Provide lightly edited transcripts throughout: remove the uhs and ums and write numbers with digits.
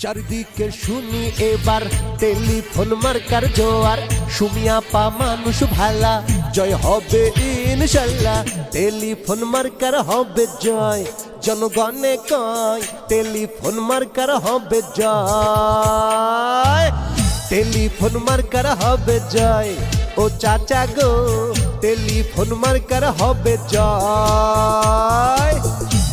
চারিদিকে শুনি এবার টেলিফোন মার্কার জোয়ার, সুমিয়া পা মানুষ ভালা, জয় হবে ইনশাল্লাহ। টেলিফোন মার্কার হবে জয়, জনগণে কয় টেলিফোন মার্কার হবে জয়। টেলিফোন মার্কার হবে জয়, ও চাচা গো টেলিফোন মার্কার হবে জয়।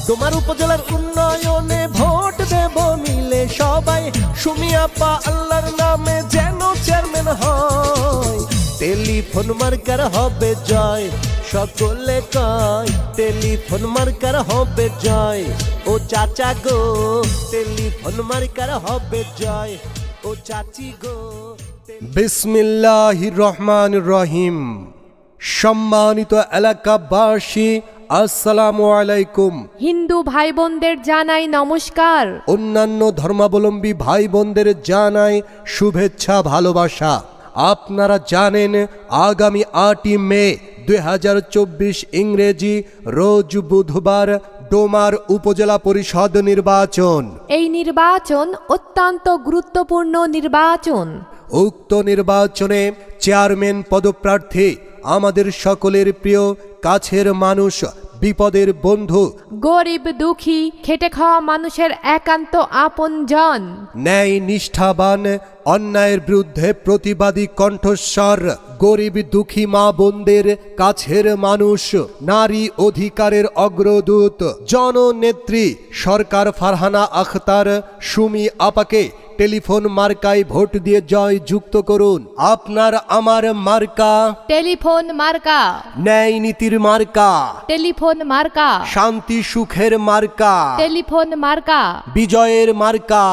তোমার উপজেলার উন্নয়নে ভোট দেব মিলে সবাই, সুমিয়া পা আল্লাহর নামে যেন চেয়ারম্যান হয়। টেলিফোন মার্কার হবে জয়, সকলে কয় টেলিফোন মার্কার হবে জয়। ও চাচা গো টেলিফোন মার্কার হবে জয়, ও চাচি গো। বিসমিল্লাহির রহমানির রহিম। সম্মানিত এলাকাবাসী, আসসালামু আলাইকুম। হিন্দু ভাই বোনদের জানাই নমস্কার। অন্যান্য ধর্মাবলম্বী ভাই বোনদের জানাই শুভেচ্ছা ভালোবাসা। আপনারা জানেন আগামী 8ই মে 2024 ইংরেজি রোজ বুধবার ডোমার উপজেলা পরিষদ নির্বাচন। এই নির্বাচন অত্যন্ত গুরুত্বপূর্ণ নির্বাচন। উক্ত নির্বাচনে চেয়ারম্যান পদপ্রার্থী আমাদের সকলের প্রিয় কাছের মানুষ, বিপদের বন্ধু, গরিব দুঃখী খেটে খাওয়া মানুষের একান্ত আপনজন, ন্যায় নিষ্ঠাবান, অন্যায়ের বিরুদ্ধে প্রতিবাদী কণ্ঠস্বর, গরিব দুঃখী মা বোনদের কাছের মানুষ, নারী অধিকারের অগ্রদূত, জননেত্রী সরকার ফারহানা আখতার সুমি আপাকে টেলিফোন মার্কায় ভোট দিয়ে জয় যুক্ত করুন। আপনার আমার মার্কা টেলিফোন মার্কা, ন্যায় নীতির মার্কা, টেলিফোন মার্কা, শান্তি সুখের মার্কা, টেলিফোন মার্কা, বিজয়ের মার্কা,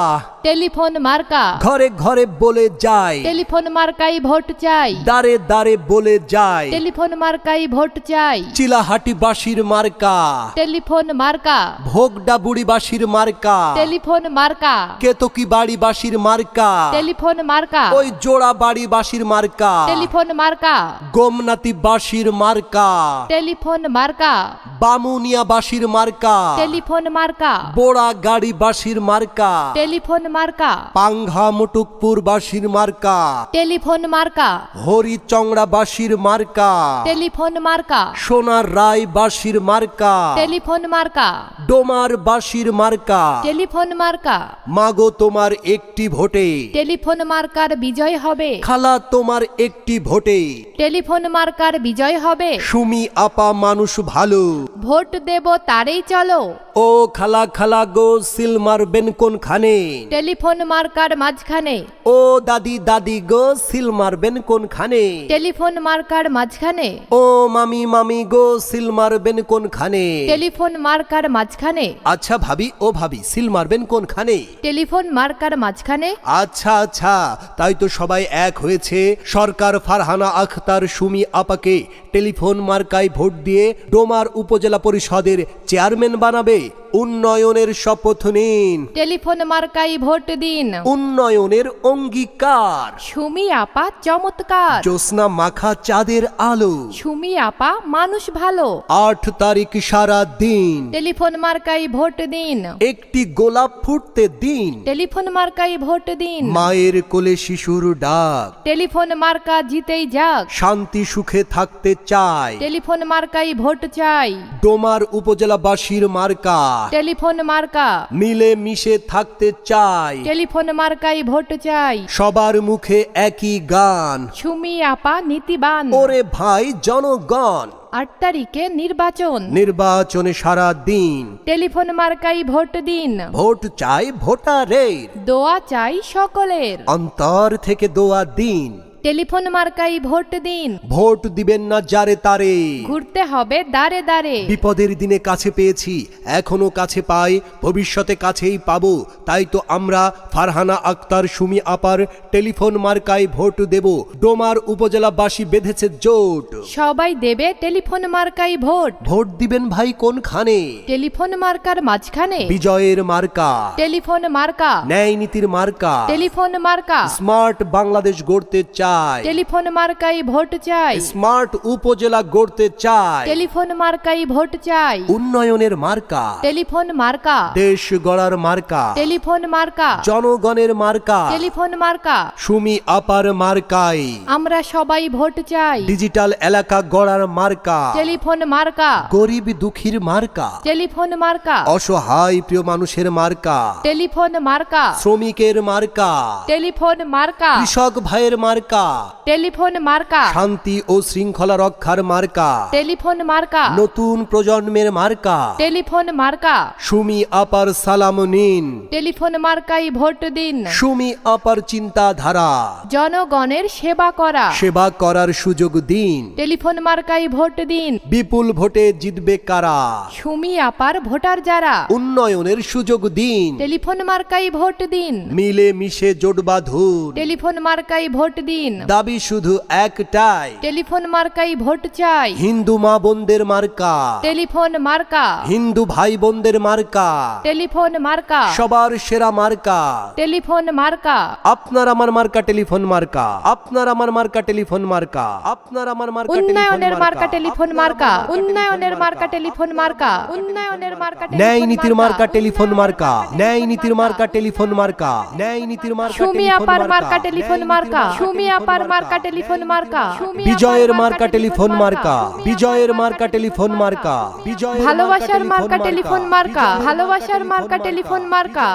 টেলিফোন মার্কা। ঘরে ঘরে বলে যায় টেলিফোন মার্কাই ভোট চাই, দাঁড়ে দাঁড়ে বলে যায় টেলিফোন মার্কাই ভোট চাই। চিলাহাটিবাসীর মার্কা, টেলিফোন মার্কা, ভোগডা বুড়িবাসীর মার্কা, টেলিফোন মার্কা, কেতকি বাড়িবাসীর মার্কা, টেলিফোন মার্কা, ওই জোড়া বাড়িবাসীর মার্কা, টেলিফোন মার্কা, গোমনাতিবাসীর মার্কা, টেলিফোন মার্কা, বামুনিয়াবাসীর মার্কা, টেলিফোন মার্কা, বোড়া গাড়িবাসীর মার্কা, টেলিফোন মার্কা, পাংঘা মুটুকপুরবাসীর মার্কা, টেলিফোন মার্কা, হরিচংড়াবাসীর মার্কা, টেলিফোন মার্কা, সোনার রায়বাসীর মার্কা, টেলিফোন মার্কা, ডোমারবাসীর মার্কা। টেলিফোন মার্কা। মাগো তোমার একটি ভোটে, টেলিফোন মার্কার বিজয় হবে। খালা তোমার একটি ভোটে, টেলিফোন মার্কার বিজয় হবে। সুমি আপা মানুষ ভালো, ভোট দেব তারেই চলো। ও খালা খালা গো সিল মারবেন কোনখানে, টেলিফোন মার্কার মাঝখানে। ও দাদি দাদি গো সিল মারবেন কোনখানে, টেলিফোন মার্কার মাঝখানে। ও মামি মামি গো সিল মারবেন কোনখানে। টেলিফোন মার্কার মাঝখানে। আচ্ছা ভাবি, ও ভাবি সিল মারবেন কোনখানে। টেলিফোন মার্কার মাঝখানে। আচ্ছা আচ্ছা, তাই তো সবাই এক হয়েছে। সরকার ফারহানা আখতার সুমি আপাকে টেলিফোন মার্কায় ভোট দিয়ে ডোমার উপজেলা পরিষদের চেয়ারম্যান বানাবে। উন্নয়নের শপথ নিন, টেলিফোন মার্কাই ভোট দিন। উন্নয়নের অঙ্গীকার। সুমি আপা চমৎকার, জ্যোৎস্না মাখা চাঁদের আলো। সুমি আপা মানুষ ভালো। 8 তারিখ সারা দিন টেলিফোন মার্কাই ভোট দিন। একটি গোলাপ ফুটতে দিন, টেলিফোন মার্কাই ভোট দিন। মায়ের কোলে শিশুর ডাক। টেলিফোন মার্কা জিতেই যাক, শান্তি সুখে থাকতে চাই। টেলিফোন মার্কাই ভোট চাই। ডোমার উপজেলাবাসীর মার্কা, টেলিফোন মার্কা, মিলে মিশে থাকতে চাই। টেলিফোন মার্কাই ভোট চাই। সবার মুখে একই গান, সুমি আপা নীতিবান। ওরে ভাই জনগণ। 8 তারিখে নির্বাচন, নির্বাচনে সারা দিন টেলিফোন মার্কাই ভোট দিন। ভোট চাই ভোটারের, দোয়া চাই সকলের, অন্তর থেকে দোয়া দিন। টেলিফোন মার্কাই ভোট দিন। ভোট দিবেন না যারে তারে, ঘুরতে হবে দাঁড়ে দাঁড়ে। বিপদের দিনে কাছে পেয়েছি, এখনো কাছে পাই, ভবিষ্যতে কাছেই পাবো। তাই তো আমরা ফারহানা আক্তার সুমি আপার টেলিফোন মার্কায় ভোট দেব। ডোমার উপজেলাবাসী বেঁধেছে জোট, সবাই দেবে টেলিফোন মার্কাই ভোট। ভোট দিবেন ভাই কোনখানে, টেলিফোন মার্কার মাঝখানে। বিজয়ের মার্কা, টেলিফোন মার্কা, ন্যায় নীতির মার্কা, টেলিফোন মার্কা। স্মার্ট বাংলাদেশ গড়তে চাই। চাই, টেলিফোন মার্কাই ভোট চাই, স্মার্ট উপজেলা গড়তে চাই, টেলিফোন মার্কাই ভোট চাই, উন্নয়নের মার্কা, টেলিফোন মার্কা, দেশ গড়ার মার্কা, টেলিফোন মার্কা, জনগণের মার্কা, টেলিফোন মার্কা, সুমি আপার মার্কাই, আমরা সবাই ভোট চাই, ডিজিটাল এলাকা গড়ার মার্কা, টেলিফোন মার্কা, গরিব দুঃখীর মার্কা, টেলিফোন মার্কা, অসহায় প্রিয় মানুষের মার্কা, টেলিফোন মার্কা, শ্রমিকের মার্কা, টেলিফোন মার্কা, কৃষক ভাইয়ের মার্কা, টেলিফোন মার্কা, শান্তি ও শৃঙ্খলা রক্ষার মার্কা, টেলিফোন মার্কা, নতুন প্রজন্মের মার্কা, টেলিফোন মার্কা, সুমি আপার সালাম নিন, টেলিফোন মার্কাই ভোট দিন, সুমি আপার চিন্তাধারা, জনগণের সেবা করা, সেবা করার সুযোগ দিন, টেলিফোন মার্কাই ভোট দিন, বিপুল ভোটে জিতবে কারা, সুমি আপার ভোটার যারা, উন্নয়নের সুযোগ দিন, টেলিফোন মার্কাই ভোট দিন, মিলে মিশে জোট বাঁধুন, টেলিফোন মার্কাই ভোট দিন, দাবি শুধু একটাই, টেলিফোন মার্কাই ভোট চাই, হিন্দু মা বোনদের মার্কা, টেলিফোন মার্কা, হিন্দু ভাই বোনদের মার্কা, টেলিফোন মার্কা, সবার সেরা মার্কা, টেলিফোন মার্কা, আপনার আমার মার্কা টেলিফোন মার্কা, আপনার আমার মার্কা টেলিফোন মার্কা, আপনার আমার মার্কা উন্নয়নের মার্কা টেলিফোন মার্কা, উন্নয়নের মার্কা টেলিফোন মার্কা, উন্নয়নের মার্কা ন্যায় নীতির মার্কা টেলিফোন মার্কা, ন্যায় নীতির মার্কা টেলিফোন মার্কা, ন্যায় নীতির মার্কা সুমি আপার মার্কা টেলিফোন মার্কা, সুমি আপার মার্কা টেলিফোন মার্কা, বিজয়ের মার্কা টেলিফোন মার্কা, বিজয়ের মার্কা টেলিফোন মার্কা, বিজয়ের ভালোবাসার মার্কা টেলিফোন মার্কা, ভালোবাসার মার্কা টেলিফোন মার্কা,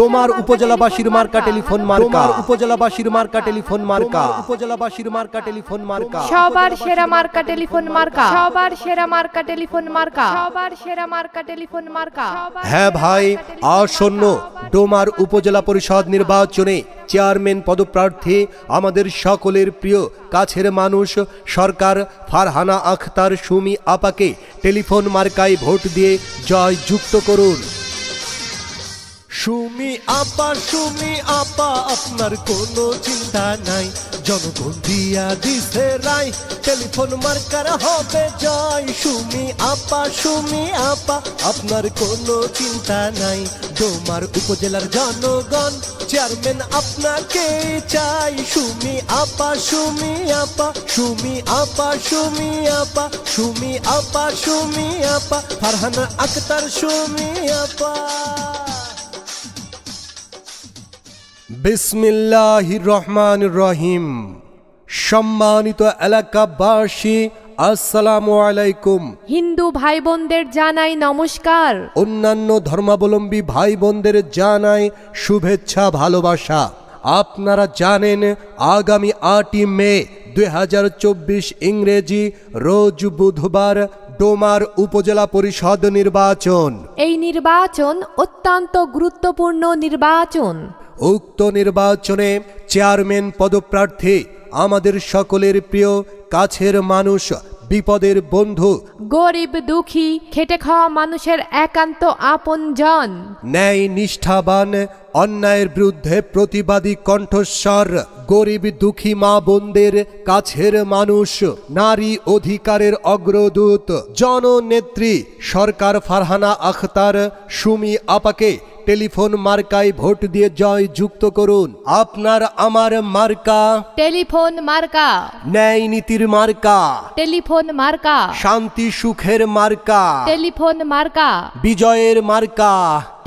তোমার উপজেলাবাসীর মার্কা টেলিফোন মার্কা, উপজেলাবাসীর মার্কা টেলিফোন মার্কা, উপজেলাবাসীর মার্কা টেলিফোন মার্কা, সবার সেরা মার্কা টেলিফোন মার্কা, সবার সেরা মার্কা টেলিফোন মার্কা, সবার সেরা মার্কা টেলিফোন মার্কা। হ্যাঁ ভাই, আসন্ন ডোমার উপজেলা পরিষদ নির্বাচনে চেয়ারম্যান পদপ্রার্থী আমাদের সকলের প্রিয় কাছের মানুষ সরকার ফারহানা আখতার সুমি আপাকে টেলিফোন মার্কায় ভোট দিয়ে জয় যুক্ত করুন। সুমি আপা আপনার কোনো চিন্তা নাই, জনগণ দিয়া দিছে রায়, টেলিফোন মার্কার হবে জয়। সুমি আপা আপনার কোনো চিন্তা নাই, ডোমার উপজেলার জনগণ চেয়ারম্যান আপনাকে চাই। সুমি আপা ফারহানা আখতার সুমি আপা। বিসমিল্লাহির রহমানির রহিম। সম্মানিত এলাকাবাসী, আসসালামু আলাইকুম। হিন্দু ভাই বোনদের জানাই নমস্কার, অন্যান্য ধর্মাবলম্বী ভাই বোনদের জানাই শুভেচ্ছা ভালোবাসা। আপনারা জানেন আগামী 8ই মে 2024 ইংরেজি রোজ বুধবার ডোমার উপজেলা পরিষদ নির্বাচন। এই নির্বাচন অত্যন্ত গুরুত্বপূর্ণ নির্বাচন। উক্ত নির্বাচনে চেয়ারম্যান পদপ্রার্থী আমাদের সকলের প্রিয় কাছের মানুষ, বিপদের বন্ধু, গরিব দুঃখী খেটে খাওয়া মানুষের একান্ত আপনজন, ন্যায় নিষ্ঠাবান, অন্যায়ের বিরুদ্ধে প্রতিবাদী কণ্ঠস্বর, গরিব দুঃখী মা বোনদের কাছের মানুষ, নারী অধিকারের অগ্রদূত, জননেত্রী সরকার ফারহানা আখতার সুমি আপাকে টেলিফোন মার্কায় ভোট দিয়ে জয় যুক্ত করুন। আপনার আমার মার্কা টেলিফোন মার্কা, ন্যায় নীতির মার্কা, টেলিফোন মার্কা, শান্তি সুখের মার্কা, টেলিফোন মার্কা, বিজয়ের মার্কা,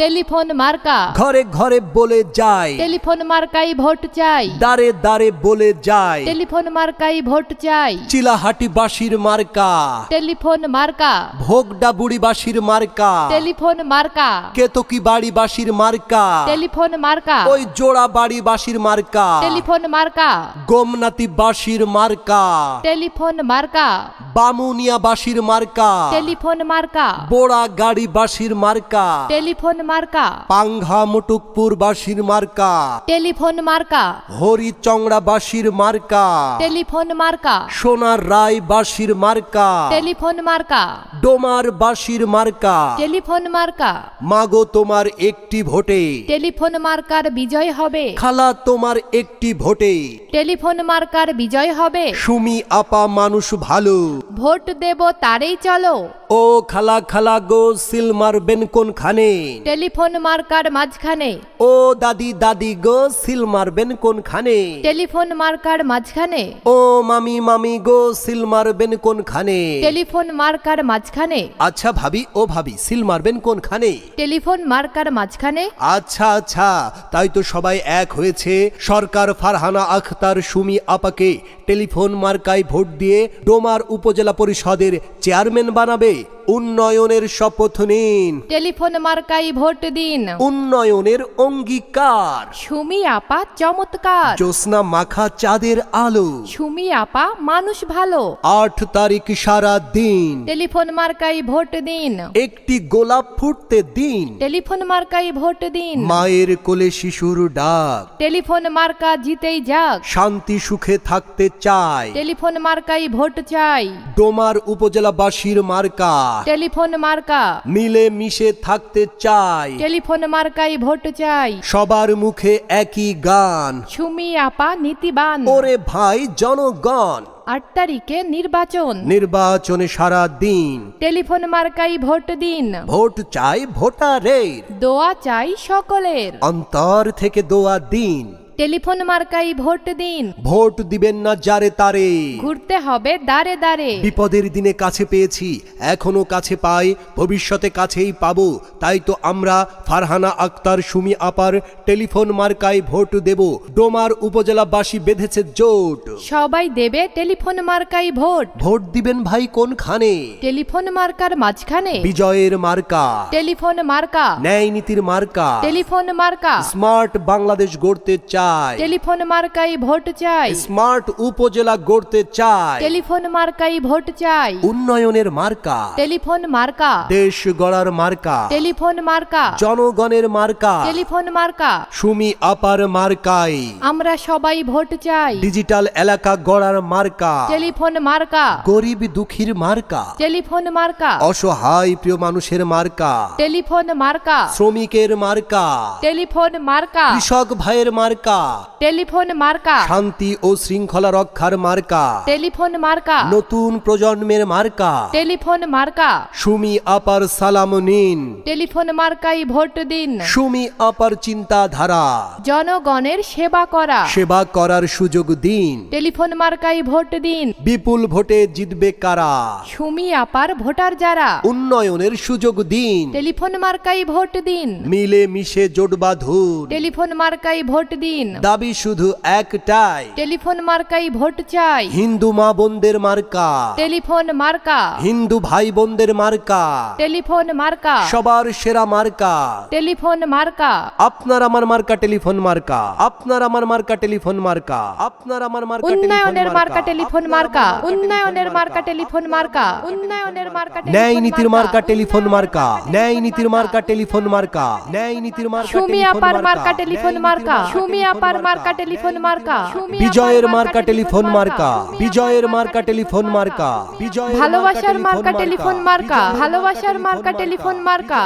টেলিফোন মার্কা, ঘরে ঘরে বলে যায়, টেলিফোন মার্কাই ভোট চাই, দাঁড়ে দাঁড়ে বলে যায়, টেলিফোন মার্কাই ভোট চাই, চিলাহাটি বাসির মার্কা, টেলিফোন মার্কা, ভোগডা বুড়ি বাসির মার্কা, টেলিফোন মার্কা, কেতকি বাড়ি বাসির মার্কা, টেলিফোন মার্কা, ওই জোড়া বাড়ি বাসির মার্কা, টেলিফোন মার্কা, গোমনাতি বাসির মার্কা, টেলিফোন মার্কা, বামুনিয়া বাসির মার্কা, টেলিফোন মার্কা, বোড়া গাড়ি বাসির মার্কা, টেলিফোন মার্কা, পাংঘা মুটুকপুর বাসির মার্কা, টেলিফোন মার্কা, হরিচংড়া বাসির মার্কা, টেলিফোন মার্কা, সোনার রায় বাসির মার্কা, টেলিফোন মার্কা, ডোমার বাসির মার্কা। টেলিফোন মার্কা, মাগো তোমার একটি ভোটে, টেলিফোন মার্কার বিজয় হবে, খালা তোমার একটি ভোটে, টেলিফোন মার্কার বিজয় হবে। সুমি আপা মানুষ ভালো, ভোট দেব তারেই চলো, ও খালা খালা গো সিল মারবেন কোনখানে? টেলিফোন মার্কার মাঝখানে। ও দাদি দাদি গো সিল মারবেন কোনখানে? টেলিফোন মার্কার মাঝখানে। ও মামি মামি গো সিল মারবেন কোনখানে? টেলিফোন মার্কার মাঝখানে। আচ্ছা ভাবি ও ভাবি সিল মারবেন কোনখানে? টেলিফোন মার্কার মাঝখানে। আচ্ছা আচ্ছা, তাই তো সবাই এক হয়েছে। সরকার ফারহানা আখতার সুমি আপাকে টেলিফোন মার্কায় ভোট দিয়ে ডোমার উপজেলা পরিষদের চেয়ারম্যান বানাবে। উন্নয়নের শপথ নিন। টেলিফোন মার্কাই ভোট দিন। উন্নয়নের অঙ্গীকার। সুমি আপা চমৎকার। জ্যোৎস্না মাখা চাঁদের আলো। সুমি আপা মানুষ ভালো। 8 তারিখ সারা দিন টেলিফোন মার্কাই ভোট দিন। একটি গোলাপ ফুটতে দিন। টেলিফোন মার্কাই ভোট দিন। মায়ের কোলে শিশুর ডাক। টেলিফোন মার্কা জিতেই যাক। শান্তি সুখে থাকতে চাই। টেলিফোন মার্কাই ভোট চাই। ডোমার উপজেলাবাসীর মার্কা। টেলিফোন মার্কা। মিলে মিশে থাকতে চাই। টেলিফোন মার্কাই ভোট চাই। সবার মুখে একই গান। সুমি আপা নীতিবান। ওরে ভাই জনগণ, 8 তারিখে নির্বাচন। নির্বাচনে সারা দিন টেলিফোন মার্কাই ভোট দিন। ভোট চাই ভোটারের। দোয়া চাই সকলের। অন্তর থেকে দোয়া দিন। টেলিফোন মার্কাই ভোট দিন। ভোট দিবেন না যারে তারে। ঘুরতে হবে দাঁড়ে দাঁড়ে। বিপদের দিনে কাছে পেয়েছি, এখনো কাছে পাই, ভবিষ্যতে কাছেই পাবো। তাই তো আমরা ফারহানা আক্তার সুমি আপার টেলিফোন মার্কায় ভোট দেব। ডোমার উপজেলাবাসী বেঁধেছে জোট। সবাই দেবে টেলিফোন মার্কাই ভোট। ভোট দিবেন ভাই কোনখানে? টেলিফোন মার্কার মাঝখানে। বিজয়ের মার্কা। টেলিফোন মার্কা। ন্যায় নীতির মার্কা। টেলিফোন মার্কা। স্মার্ট বাংলাদেশ গড়তে চাই। টেলিফোন মার্কাই ভোট চাই। স্মার্ট উপজেলা গড়তে চাই। টেলিফোন মার্কাই ভোট চাই। উন্নয়নের মার্কা। টেলিফোন মার্কা। দেশ গড়ার মার্কা। টেলিফোন মার্কা। জনগণের মার্কা। টেলিফোন মার্কা। সুমি আপার মার্কাই আমরা সবাই ভোট চাই। ডিজিটাল এলাকা গড়ার মার্কা। টেলিফোন মার্কা। গরিব দুঃখীর মার্কা। টেলিফোন মার্কা। অসহায় প্রিয় মানুষের মার্কা। টেলিফোন মার্কা। শ্রমিকের মার্কা। টেলিফোন মার্কা। কৃষক ভাইয়ের মার্কা। টেলিফোন মার্কা। শান্তি ও শৃঙ্খলা রক্ষার মার্কা। টেলিফোন মার্কা। নতুন প্রজন্মের মার্কা। টেলিফোন মার্কা। সুমি আপার সালাম নিন। টেলিফোন মার্কাই ভোট দিন। সুমি আপার চিন্তাধারা। জনগণের সেবা করা। সেবা করার সুযোগ দিন। টেলিফোন মার্কাই ভোট দিন। বিপুল ভোটে জিতবে কারা? সুমি আপার ভোটার যারা। উন্নয়নের সুযোগ দিন। টেলিফোন মার্কাই ভোট দিন। মিলে মিশে জোট বাঁধুন। টেলিফোন মার্কাই ভোট দিন। দাবি শুধু একটাই। টেলিফোন মার্কাই ভোট চাই। হিন্দু মা বোনদের মার্কা। টেলিফোন মার্কা। হিন্দু ভাই বোনদের মার্কা। টেলিফোন মার্কা। সবার সেরা মার্কা। টেলিফোন মার্কা। আপনার আমার মার্কা টেলিফোন মার্কা। আপনার আমার মার্কা টেলিফোন মার্কা। আপনার আমার মার্কা উন্নয়নের মার্কা টেলিফোন মার্কা। উন্নয়নের মার্কা টেলিফোন মার্কা। উন্নয়নের মার্কা ন্যায় নীতির মার্কা টেলিফোন মার্কা। ন্যায় নীতির মার্কা টেলিফোন মার্কা। ন্যায় নীতির মার্কা সুমি আপার মার্কা টেলিফোন মার্কা। সুমি আপার মার্কা টেলিফোন মার্কা। বিজয়ের মার্কা টেলিফোন মার্কা। বিজয়ের মার্কা টেলিফোন মার্কা। বিজয়ের ভালোবাসার মার্কা টেলিফোন মার্কা। ভালোবাসার মার্কা টেলিফোন মার্কা।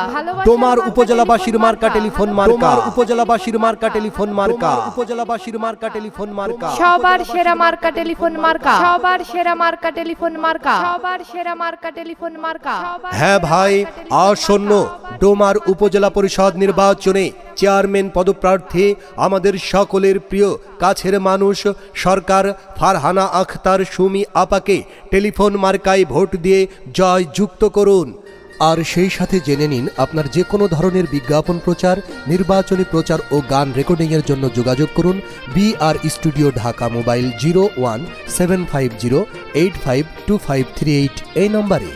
ডোমার উপজেলাবাসীর মার্কা টেলিফোন মার্কা। উপজেলাবাসীর মার্কা টেলিফোন মার্কা। উপজেলাবাসীর মার্কা টেলিফোন মার্কা। সবার সেরা মার্কা টেলিফোন মার্কা। সবার সেরা মার্কা টেলিফোন মার্কা। সবার সেরা মার্কা টেলিফোন মার্কা। হ্যাঁ ভাই, আসন্ন ডোমার উপজেলা পরিষদ নির্বাচনে চেয়ারম্যান পদপ্রার্থী আমাদের সকলের প্রিয় কাছের মানুষ সরকার ফারহানা আখতার সুমি আপাকে টেলিফোন মার্কায় ভোট দিয়ে জয় যুক্ত করুন। আর সেই সাথে জেনে নিন আপনার যে কোনো ধরনের বিজ্ঞাপন প্রচার, নির্বাচনী প্রচার ও গান রেকর্ডিংয়ের জন্য যোগাযোগ করুন BR স্টুডিও ঢাকা, মোবাইল 017508525538 এই নম্বরে।